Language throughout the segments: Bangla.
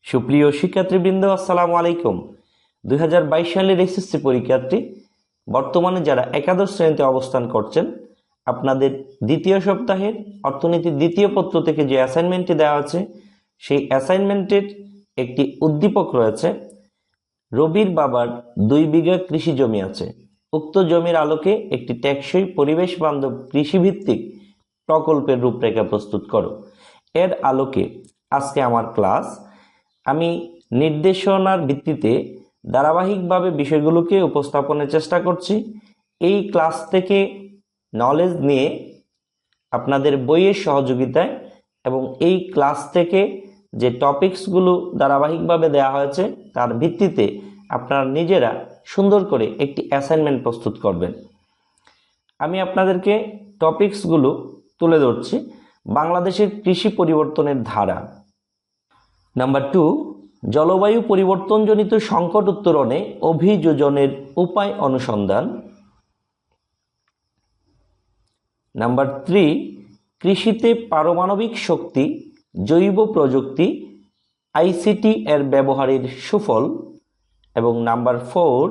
সুপ্রিয় শিক্ষার্থীবৃন্দ, আসসালামু আলাইকুম। 2022 সালের এসএসসি পরীক্ষার্থী, বর্তমানে যারা একাদশ শ্রেণীতে অবস্থান করছেন, আপনাদের দ্বিতীয় সপ্তাহের অর্থনীতির দ্বিতীয় পত্র থেকে যে অ্যাসাইনমেন্টটি দেওয়া আছে, সেই অ্যাসাইনমেন্টের একটি উদ্দীপক রয়েছে। রবির বাবার 2 বিঘা কৃষি জমি আছে। উক্ত জমির আলোকে একটি টেকসই পরিবেশ বান্ধব কৃষিভিত্তিক প্রকল্পের রূপরেখা প্রস্তুত করো। এর আলোকে আজকে আমার ক্লাস। আমি নির্দেশনার ভিত্তিতে ধারাবাহিকভাবে বিষয়গুলোকে উপস্থাপনের চেষ্টা করছি। এই ক্লাস থেকে নলেজ নিয়ে আপনাদের বইয়ের সহযোগিতায় এবং এই ক্লাস থেকে যে টপিকসগুলো ধারাবাহিকভাবে দেওয়া হয়েছে তার ভিত্তিতে আপনারা নিজেরা সুন্দর করে একটি অ্যাসাইনমেন্ট প্রস্তুত করবেন। আমি আপনাদেরকে টপিকসগুলো তুলে ধরছি। বাংলাদেশের কৃষি পরিবর্তনের ধারা। নাম্বার 2, জলবায়ু পরিবর্তনজনিত সংকট উত্তরণে অভিযোজনের উপায় অনুসন্ধান। নাম্বার 3, কৃষিতে পারমাণবিক শক্তি, জৈব প্রযুক্তি, আইসিটি এর ব্যবহারের সুফল। এবং নাম্বার 4,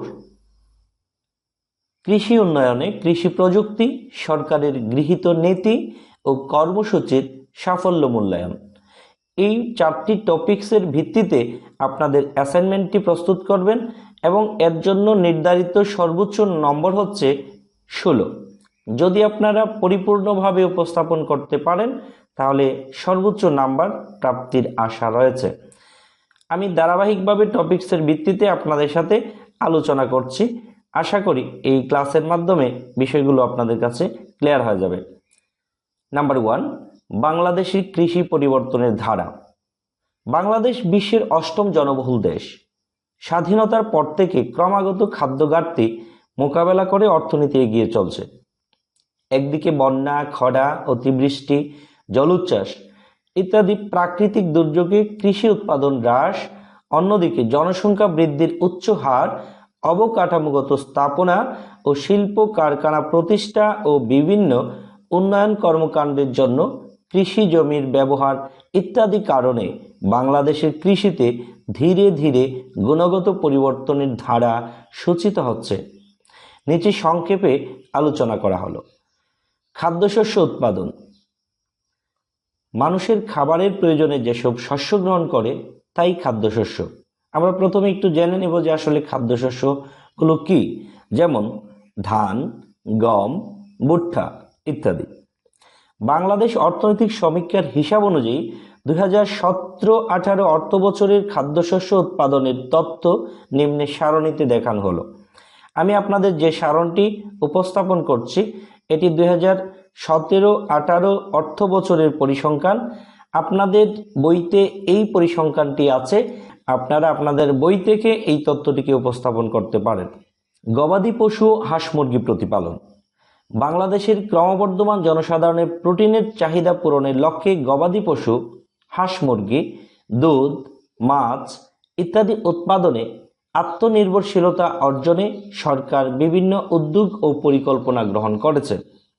কৃষি উন্নয়নে কৃষি প্রযুক্তি, সরকারের গৃহীত নীতি ও কর্মসূচির সাফল্য মূল্যায়ন। এই 4টি টপিকসের ভিত্তিতে আপনাদের অ্যাসাইনমেন্টটি প্রস্তুত করবেন এবং এর জন্য নির্ধারিত সর্বোচ্চ নম্বর হচ্ছে 16। যদি আপনারা পরিপূর্ণভাবে উপস্থাপন করতে পারেন তাহলে সর্বোচ্চ নাম্বার প্রাপ্তির আশা রয়েছে। আমি ধারাবাহিকভাবে টপিকসের ভিত্তিতে আপনাদের সাথে আলোচনা করছি। আশা করি এই ক্লাসের মাধ্যমে বিষয়গুলো আপনাদের কাছে ক্লিয়ার হয়ে যাবে। নাম্বার 1, বাংলাদেশের কৃষি পরিবর্তনের ধারা। বাংলাদেশ বিশ্বের 8ম জনবহুল দেশ। স্বাধীনতার পর থেকে ক্রমাগত খাদ্য ঘাটতি মোকাবেলা করে অর্থনীতি এগিয়ে চলছে। একদিকে বন্যা, খরা, অতিবৃষ্টি, জলোচ্ছ্বাস ইত্যাদি প্রাকৃতিক দুর্যোগে কৃষি উৎপাদন হ্রাস, অন্যদিকে জনসংখ্যা বৃদ্ধির উচ্চ হার, অবকাঠামোগত স্থাপনা ও শিল্প কারখানা প্রতিষ্ঠা ও বিভিন্ন উন্নয়ন কর্মকাণ্ডের জন্য কৃষি জমির ব্যবহার ইত্যাদি কারণে বাংলাদেশের কৃষিতে ধীরে ধীরে গুণগত পরিবর্তনের ধারা সূচিত হচ্ছে। নিচে সংক্ষেপে আলোচনা করা হলো। খাদ্যশস্য উৎপাদন। মানুষের খাবারের প্রয়োজনে যেসব শস্য গ্রহণ করে তাই খাদ্যশস্য। আমরা প্রথমে একটু জেনে নেব যে আসলে খাদ্যশস্যগুলো কি। যেমন ধান, গম, ভুট্টা ইত্যাদি। বাংলাদেশ অর্থনৈতিক সমীক্ষার হিসাব অনুযায়ী 2017-18 অর্থ বছরের খাদ্যশস্য উৎপাদনের তথ্য নিম্নে সারণীতে দেখানো হলো। আমি আপনাদের যে সারণটি উপস্থাপন করছি এটি 2017-18 অর্থ বছরের পরিসংখ্যান। আপনাদের বইতে এই পরিসংখ্যানটি আছে, আপনারা আপনাদের বই থেকে এই তথ্যটিকে উপস্থাপন করতে পারেন। গবাদি পশু, হাঁস মুরগি প্রতিপালন। বাংলাদেশের ক্রমবর্ধমান জনসাধারণের প্রোটিনের চাহিদা পূরণের লক্ষ্যে গবাদি পশু, হাঁস মুরগি, দুধ, মাছ ইত্যাদি উৎপাদনে আত্মনির্ভরশীলতা অর্জনে সরকার বিভিন্ন উদ্যোগ ও পরিকল্পনা গ্রহণ করেছে।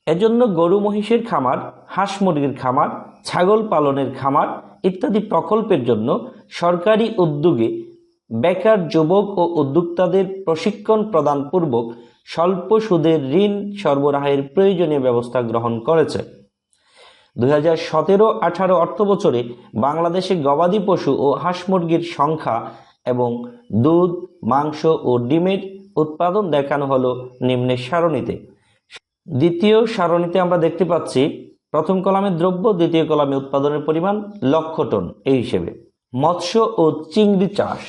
এজন্য গরু মহিষের খামার, হাঁস মুরগির খামার, ছাগল পালনের খামার ইত্যাদি প্রকল্পের জন্য সরকারি উদ্যোগে বেকার যুবক ও উদ্যোক্তাদের প্রশিক্ষণ প্রদানপূর্বক স্বল্প সুদের ঋণ সরবরাহের প্রয়োজনীয় ব্যবস্থা গ্রহণ করেছে। 2017-18 অর্থ বছরে বাংলাদেশে গবাদি পশু ও হাঁস মুরগির সংখ্যা এবং দুধ, মাংস ও ডিমের উৎপাদন দেখানো হলো নিম্নের সারণীতে। দ্বিতীয় সারণীতে আমরা দেখতে পাচ্ছি প্রথম কলামে দ্রব্য, দ্বিতীয় কলামে উৎপাদনের পরিমাণ লক্ষ টন এই হিসেবে। মৎস্য ও চিংড়ি চাষ।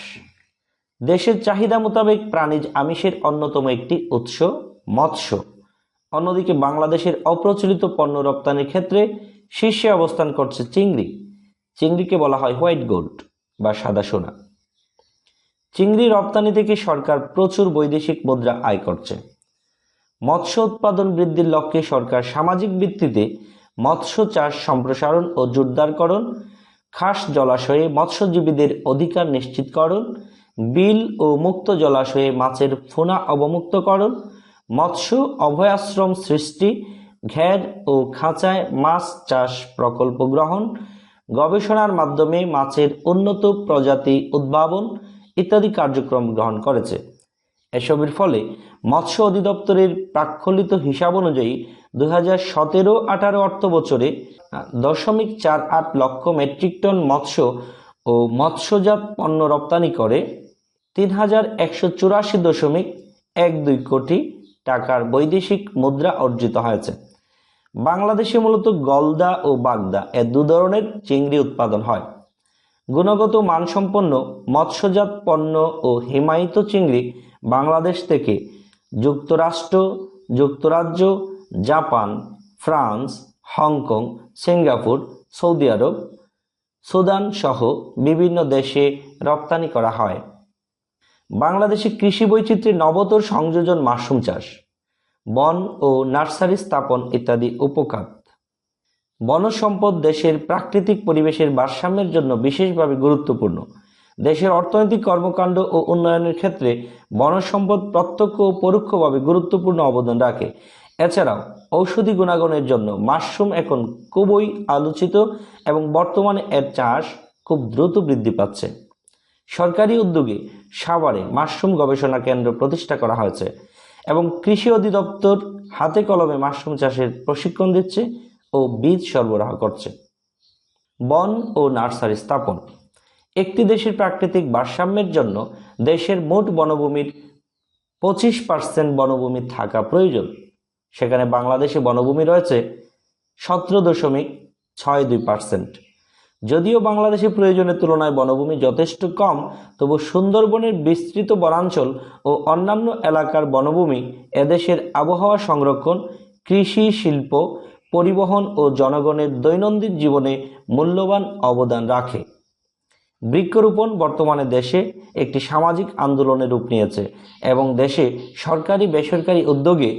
দেশের চাহিদা মোতাবেক প্রাণীজ আমিষের অন্যতম একটি উৎস মৎস্য। অন্যদিকে বাংলাদেশের অপ্রচলিত পণ্য রপ্তানির ক্ষেত্রে শীর্ষে অবস্থান করছে চিংড়ি। চিংড়িকে বলা হয় হোয়াইট গোল্ড বা সাদা সোনা। চিংড়ি রপ্তানি থেকে সরকার প্রচুর বৈদেশিক মুদ্রা আয় করছে। মৎস্য উৎপাদন বৃদ্ধির লক্ষ্যে সরকার সামাজিক ভিত্তিতে মৎস্য চাষ সম্প্রসারণ ও জোরদারকরণ, খাস জলাশয়ে মৎস্যজীবীদের অধিকার নিশ্চিতকরণ, বিল ও মুক্ত জলাশয়ে মাছের ফোনা অবমুক্তকরণ, মৎস্য অভয়াশ্রম সৃষ্টি, ঘের ও খাঁচায় মাছ চাষ প্রকল্প গ্রহণ, গবেষণার মাধ্যমে মাছের উন্নত প্রজাতি উদ্ভাবন ইত্যাদি কার্যক্রম গ্রহণ করেছে। এসবের ফলে মৎস্য অধিদপ্তরের প্রাক্কলিত হিসাব অনুযায়ী 2017-18 অর্থ বছরে 0.48 লক্ষ মেট্রিক টন মৎস্য ও মৎস্যজাত পণ্য রপ্তানি করে 3184.12 কোটি টাকার বৈদেশিক মুদ্রা অর্জিত হয়েছে। বাংলাদেশে মূলত গলদা ও বাগদা এ দু ধরনের চিংড়ি উৎপাদন হয়। গুণগত মানসম্পন্ন মৎস্যজাত পণ্য ও হিমায়িত চিংড়ি বাংলাদেশ থেকে যুক্তরাষ্ট্র, যুক্তরাজ্য, জাপান, ফ্রান্স, হংকং, সিঙ্গাপুর, সৌদি আরব, সুদান সহ বিভিন্ন দেশে রপ্তানি করা হয়। বাংলাদেশে কৃষি বৈচিত্র্যের নবতর সংযোজন মাশরুম চাষ, বন ও নার্সারি স্থাপন ইত্যাদি উপখাত। বনজ সম্পদ দেশের প্রাকৃতিক পরিবেশের ভারসাম্যের জন্য বিশেষভাবে গুরুত্বপূর্ণ। দেশের অর্থনৈতিক কর্মকাণ্ড ও উন্নয়নের ক্ষেত্রে বনজ সম্পদ প্রত্যক্ষ ও পরোক্ষভাবে গুরুত্বপূর্ণ অবদান রাখে। এছাড়াও ঔষধি গুণাগুণের জন্য মাশরুম এখন খুবই আলোচিত এবং বর্তমানে এর চাষ খুব দ্রুত বৃদ্ধি পাচ্ছে। সরকারি উদ্যোগে সাভারে মাশরুম গবেষণা কেন্দ্র প্রতিষ্ঠা করা হয়েছে এবং কৃষি অধিদপ্তর হাতে কলমে মাশরুম চাষের প্রশিক্ষণ দিচ্ছে ও বীজ সরবরাহ করছে। বন ও নার্সারি স্থাপন। একটি দেশের প্রাকৃতিক ভারসাম্যের জন্য দেশের মোট বনভূমির 25% বনভূমি থাকা প্রয়োজন। সেখানে বাংলাদেশে বনভূমি রয়েছে 17.62%। যদিও বাংলাদেশে প্রয়োজনের তুলনায় বনভূমি যথেষ্ট কম, তবু সুন্দরবনের বিস্তৃত বনাঞ্চল ও অন্যান্য এলাকার বনভূমি এদেশের আবহাওয়া সংরক্ষণ, কৃষি, শিল্প, পরিবহন ও জনগণের দৈনন্দিন জীবনে মূল্যবান অবদান রাখে। বৃক্ষরোপণ বর্তমানে দেশে একটি সামাজিক আন্দোলনের রূপ নিয়েছে এবং দেশে সরকারি বেসরকারি উদ্যোগে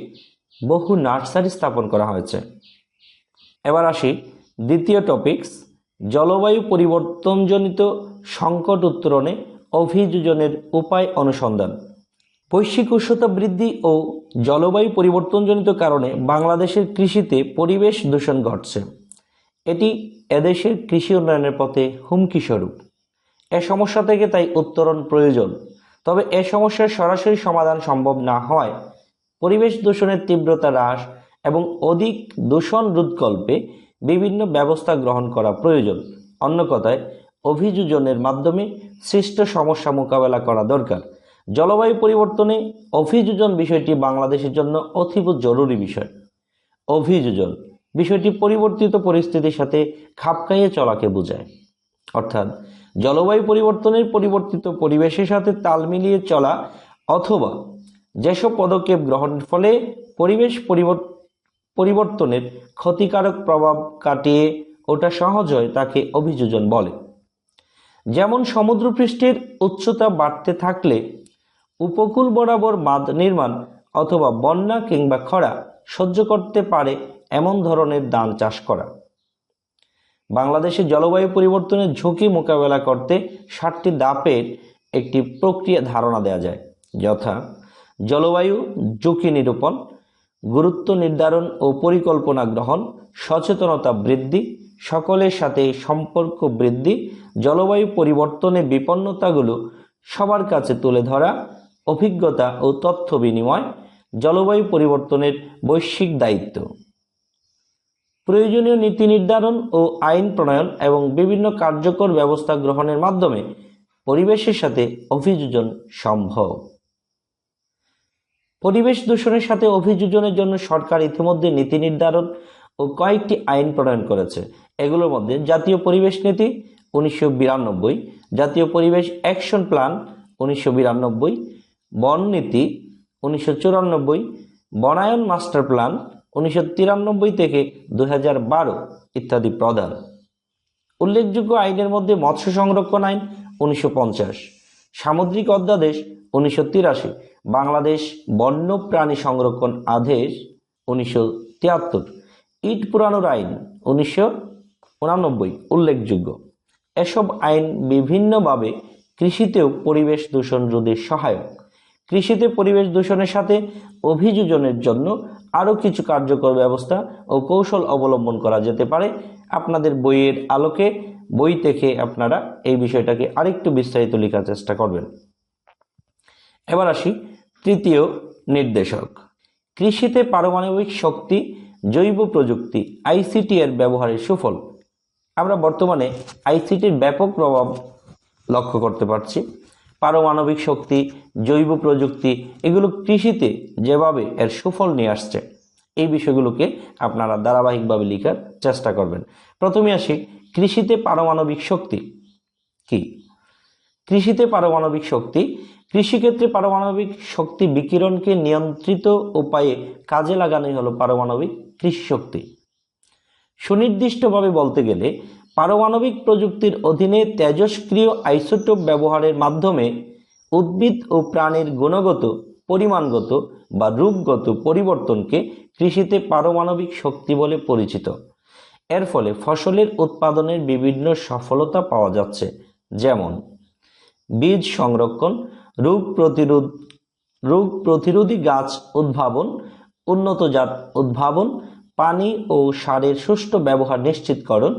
বহু নার্সারি স্থাপন করা হয়েছে। এবার আসি দ্বিতীয় টপিকস, জলবায়ু পরিবর্তনজনিত সংকট উত্তরণে অভিযোজনের উপায় অনুসন্ধান। বৈশ্বিক উষ্ণতা বৃদ্ধি ও জলবায়ু পরিবর্তনজনিত কারণে বাংলাদেশের কৃষিতে পরিবেশ দূষণ ঘটছে। এটি এদেশের কৃষি উন্নয়নের পথে হুমকি স্বরূপ। এ সমস্যা থেকে তাই উত্তরণ প্রয়োজন। তবে এ সমস্যার সরাসরি সমাধান সম্ভব না হয় পরিবেশ দূষণের তীব্রতা হ্রাস এবং অধিক দূষণ রোধকল্পে বিভিন্ন ব্যবস্থা গ্রহণ করা প্রয়োজন। অন্য কথায় অভিযোজনের মাধ্যমে সৃষ্ট সমস্যা মোকাবেলা করা দরকার। জলবায়ু পরিবর্তনে অভিযোজন বিষয়টি বাংলাদেশের জন্য অতীব জরুরি বিষয়। অভিযোজন বিষয়টি পরিবর্তিত পরিস্থিতির সাথে খাপ খাইয়ে চলাকে বোঝায়, অর্থাৎ জলবায়ু পরিবর্তনের পরিবর্তিত পরিবেশের সাথে তাল মিলিয়ে চলা অথবা যেসব পদক্ষেপ গ্রহণের ফলে পরিবেশ পরিবর্তনের ক্ষতিকারক প্রভাব কাটিয়ে ওঠা সহজ হয় তাকে অভিযোজন বলে। যেমন সমুদ্রপৃষ্ঠের উচ্চতা বাড়তে থাকলে উপকূল বরাবর বাঁধ নির্মাণ অথবা বন্যা কিংবা খরা সহ্য করতে পারে এমন ধরনের ধান চাষ করা। বাংলাদেশে জলবায়ু পরিবর্তনের ঝুঁকি মোকাবেলা করতে 7টি ধাপের একটি প্রক্রিয়া ধারণা দেওয়া যায়, যথা জলবায়ু ঝুঁকি নিরূপণ, গুরুত্ব নির্ধারণ ও পরিকল্পনা গ্রহণ, সচেতনতা বৃদ্ধি, সকলের সাথে সম্পর্ক বৃদ্ধি, জলবায়ু পরিবর্তনের বিপন্নতাগুলো সবার কাছে তুলে ধরা, অভিজ্ঞতা ও তথ্য বিনিময়, জলবায়ু পরিবর্তনের বৈশ্বিক দায়িত্ব, প্রয়োজনীয় নীতি নির্ধারণ ও আইন প্রণয়ন এবং বিভিন্ন কার্যকর ব্যবস্থা গ্রহণের মাধ্যমে পরিবেশের সাথে অভিযোজন সম্ভব। পরিবেশ দূষণের সাথে অভিযোজনের জন্য সরকার ইতিমধ্যে নীতি নির্ধারণ ও কয়েকটি আইন প্রণয়ন করেছে। এগুলোর মধ্যে জাতীয় পরিবেশ নীতি 1992, জাতীয় পরিবেশ অ্যাকশন প্ল্যান 1992, বন নীতি 1994, বনায়ন মাস্টার প্ল্যান 1993 থেকে 2012 ইত্যাদি প্রধান। উল্লেখযোগ্য আইনের মধ্যে মৎস্য সংরক্ষণ আইন 1950, সামুদ্রিক অধ্যাদেশ 1983, বাংলাদেশ বন্য প্রাণী সংরক্ষণ আদেশ 1973, ইট পুরানোর আইন 1989 উল্লেখযোগ্য। এসব আইন বিভিন্নভাবে কৃষিতেও পরিবেশ দূষণ রোধে সহায়ক। কৃষিতে পরিবেশ দূষণের সাথে অভিযোজনের জন্য আরও কিছু কার্যকর ব্যবস্থা ও কৌশল অবলম্বন করা যেতে পারে। আপনাদের বইয়ের আলোকে বই থেকে আপনারা এই বিষয়টাকে আরেকটু বিস্তারিত লেখার চেষ্টা করবেন। এবার আসি তৃতীয় নির্দেশক, কৃষিতে পারমাণবিক শক্তি, জৈব প্রযুক্তি, আইসিটি এর ব্যবহারের সুফল। আমরা বর্তমানে আইসিটির ব্যাপক প্রভাব লক্ষ্য করতে পারছি। পারমাণবিক শক্তি, জৈব প্রযুক্তি এগুলো কৃষিতে যেভাবে এর সুফল নিয়ে আসছে, এই বিষয়গুলোকে আপনারা ধারাবাহিকভাবে লেখার চেষ্টা করবেন। প্রথমে আসি কৃষিতে পারমাণবিক শক্তি কি। কৃষিতে পারমাণবিক শক্তি, কৃষিক্ষেত্রে পারমাণবিক শক্তি বিকিরণকে নিয়ন্ত্রিত উপায়ে কাজে লাগানোই হলো পারমাণবিক কৃষি শক্তি। সুনির্দিষ্টভাবে বলতে গেলে পারমাণবিক প্রযুক্তির অধীনে তেজস্ক্রিয় আইসোটোপ ব্যবহারের মাধ্যমে উদ্ভিদ ও প্রাণীর গুণগত, পরিমাণগত বা রূপগত পরিবর্তনকে কৃষিতে পারমাণবিক শক্তি বলে পরিচিত। এর ফলে ফসলের উৎপাদনের বিভিন্ন সফলতা পাওয়া যাচ্ছে, যেমন বীজ সংরক্ষণ, রোগ প্রতিরোধী গাছ উদ্ভাবন, উন্নত জাত উদ্ভাবন, পানি ও সারের সুষ্ঠু ব্যবহার নিশ্চিতকরণ,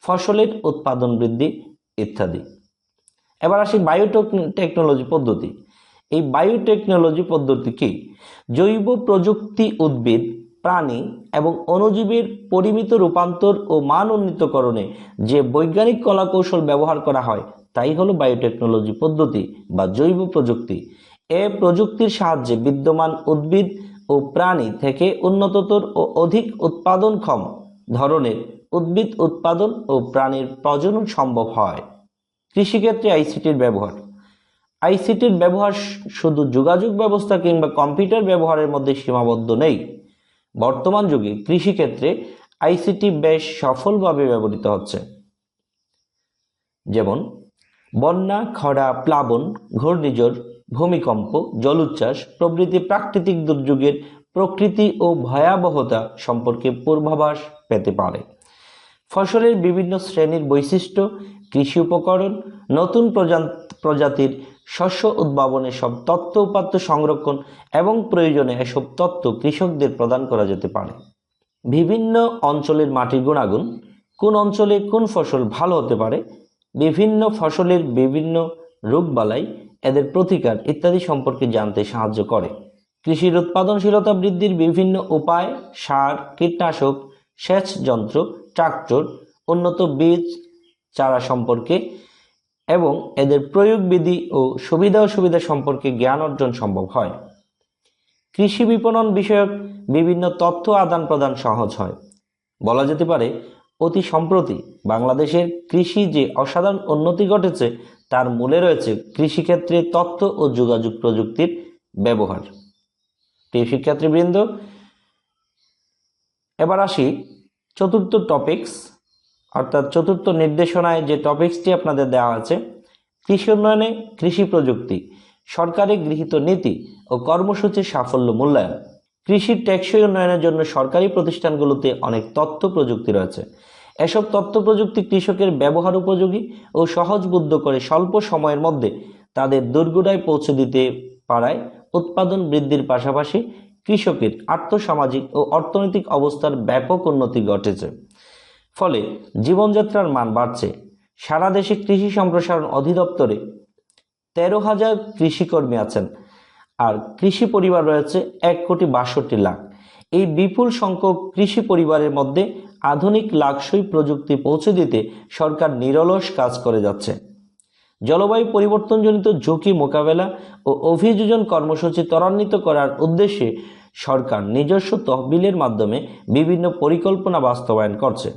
ফসলের উৎপাদন বৃদ্ধি ইত্যাদি। এবার আসি বায়োটেকনোলজি পদ্ধতি। এই বায়োটেকনোলজি পদ্ধতি কি? জৈব প্রযুক্তি উদ্ভিদ, প্রাণী এবং অণুজীবের পরিমিত রূপান্তর ও মান উন্নীতকরণে যে বৈজ্ঞানিক কলাকৌশল ব্যবহার করা হয় তাই হলো বায়োটেকনোলজি পদ্ধতি বা জৈব প্রযুক্তি। এ প্রযুক্তির সাহায্যে বিদ্যমান উদ্ভিদ ও প্রাণী থেকে উন্নততর ও অধিক উৎপাদনক্ষম ধরনের উদ্ভিদ উৎপাদন ও প্রাণীর প্রজনন সম্ভব হয়। কৃষিক্ষেত্রে আইসিটির ব্যবহার। আইসিটির ব্যবহার শুধু যোগাযোগ ব্যবস্থা কিংবা কম্পিউটার ব্যবহারের মধ্যে সীমাবদ্ধ নেই। বর্তমান যুগে কৃষিক্ষেত্রে আইসিটি বেশ সফলভাবে ব্যবহৃত হচ্ছে। যেমন বন্যা, খরা, প্লাবন, ঘূর্ণিঝড়, ভূমিকম্প, জলোচ্ছ্বাস প্রভৃতি প্রাকৃতিক দুর্যোগের প্রকৃতি ও ভয়াবহতা সম্পর্কে পূর্বাভাস পেতে পারে। ফসলের বিভিন্ন শ্রেণীর বৈশিষ্ট্য, কৃষি উপকরণ, নতুন প্রজাতির শস্য উদ্ভাবনের সব তথ্য উপাত্ত সংরক্ষণ এবং প্রয়োজনে এসব তথ্য কৃষকদের প্রদান করা যেতে পারে। বিভিন্ন অঞ্চলের মাটির গুণাগুণ, কোন অঞ্চলে কোন ফসল ভালো হতে পারে, বিভিন্ন ফসলের বিভিন্ন রোগবালাই, এদের প্রতিকার ইত্যাদি সম্পর্কে জানতে সাহায্য করে। কৃষির উৎপাদনশীলতা বৃদ্ধির বিভিন্ন উপায়, সার, কীটনাশক, সেচ যন্ত্র, ট্রাক্টর, উন্নত বীজ, চারা সম্পর্কে এবং এদের প্রয়োগবিধি ও সুবিধা অসুবিধা সম্পর্কে জ্ঞান অর্জন সম্ভব হয়। কৃষি বিপণন বিষয়ক বিভিন্ন তথ্য আদান প্রদান সহজ হয়। বলা যেতে পারে অতি সম্প্রতি বাংলাদেশের কৃষি যে অসাধারণ উন্নতি ঘটেছে তার মূলে রয়েছে কৃষিক্ষেত্রে তথ্য ও যোগাযোগ প্রযুক্তির ব্যবহার। প্রিয় শিক্ষার্থীবৃন্দ, এবার আসি চতুর্থ টপিকস, অর্থাৎ চতুর্থ নির্দেশনায় যে টপিকসটি আপনাদের দেওয়া আছে, কৃষি উন্নয়নে কৃষি প্রযুক্তি, সরকারি গৃহীত নীতি ও কর্মসূচির সাফল্য মূল্যায়ন। কৃষির টেকসই উন্নয়নের জন্য সরকারি প্রতিষ্ঠানগুলোতে অনেক তথ্য প্রযুক্তি রয়েছে। এসব তথ্য প্রযুক্তি কৃষকের ব্যবহার উপযোগী ও সহজবোধ্য করে স্বল্প সময়ের মধ্যে তাদের দোরগোড়ায় পৌঁছে দিতে পারায় উৎপাদন বৃদ্ধির পাশাপাশি কৃষকের আর্থসামাজিক ও অর্থনৈতিক অবস্থার ব্যাপক উন্নতি ঘটেছে। ফলে জীবনযাত্রার মান বাড়ছে। সারা দেশে কৃষি সম্প্রসারণ অধিদপ্তরে 13,000 কৃষিকর্মী আছেন, আর কৃষি পরিবার রয়েছে 1,62,00,000। এই বিপুল সংখ্যক কৃষি পরিবারের মধ্যে আধুনিক লাক্সই প্রযুক্তি পৌঁছে দিতে সরকার নিরলস কাজ করে যাচ্ছে। জলবায়ু পরিবর্তনজনিত ঝুঁকি মোকাবেলা ও অভিযোজন কর্মসূচি ত্বরান্বিত করার উদ্দেশ্যে সরকার নিজস্ব তহবিলের মাধ্যমে বিভিন্ন পরিকল্পনা বাস্তবায়ন করছে।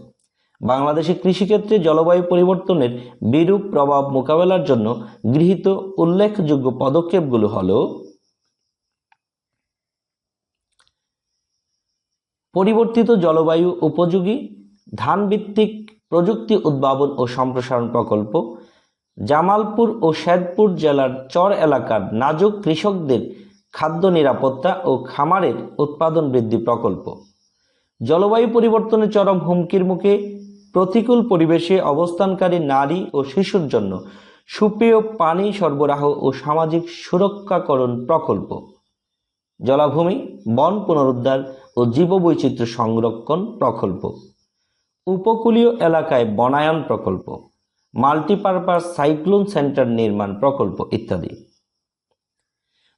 বাংলাদেশে কৃষিক্ষেত্রে জলবায়ু পরিবর্তনের বিরূপ প্রভাব মোকাবেলার জন্য গৃহীত উল্লেখযোগ্য পদক্ষেপগুলো হলো: পরিবর্তিত জলবায়ু উপযোগী ধান ভিত্তিক প্রযুক্তি উদ্ভাবন ও সম্প্রসারণ প্রকল্প, জামালপুর ও শেরপুর জেলার চর এলাকার নাজুক কৃষকদের খাদ্য নিরাপত্তা ও খামারের উৎপাদন বৃদ্ধি প্রকল্প, জলবায়ু পরিবর্তনের চরম হুমকির মুখে প্রতিকূল পরিবেশে অবস্থানকারী নারী ও শিশুর জন্য সুপেয় পানি সরবরাহ ও সামাজিক সুরক্ষাকরণ প্রকল্প, জলাভূমি, বন পুনরুদ্ধার ও জীববৈচিত্র্য সংরক্ষণ প্রকল্প, উপকূলীয় এলাকায় বনায়ন প্রকল্প, মাল্টিপারপাস সাইক্লোন সেন্টার নির্মাণ প্রকল্প ইত্যাদি।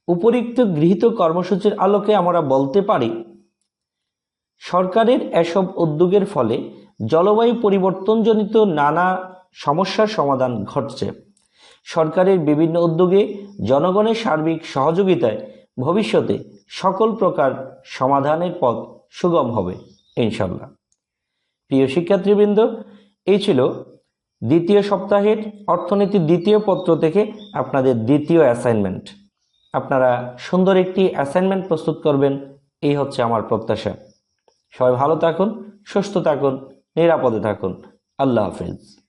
উপরিক্ত গৃহীত কর্মসূচির আলোকে আমরা বলতে পারি, সরকারের এসব উদ্যোগের ফলে জলবায়ু পরিবর্তনজনিত নানা সমস্যার সমাধান ঘটছে। সরকারের বিভিন্ন উদ্যোগে জনগণের সার্বিক সহযোগিতায় ভবিষ্যতে সকল প্রকার সমাধানের পথ সুগম হবে ইনশাল্লাহ। প্রিয় শিক্ষার্থীবৃন্দ, এই ছিল দ্বিতীয় সপ্তাহের অর্থনীতির দ্বিতীয় পত্র থেকে আপনাদের দ্বিতীয় অ্যাসাইনমেন্ট। আপনারা সুন্দর একটি অ্যাসাইনমেন্ট প্রস্তুত করবেন, এই হচ্ছে আমার প্রত্যাশা। সবাই ভালো থাকুন, সুস্থ থাকুন, নিরাপদে থাকুন। আল্লাহ হাফেজ।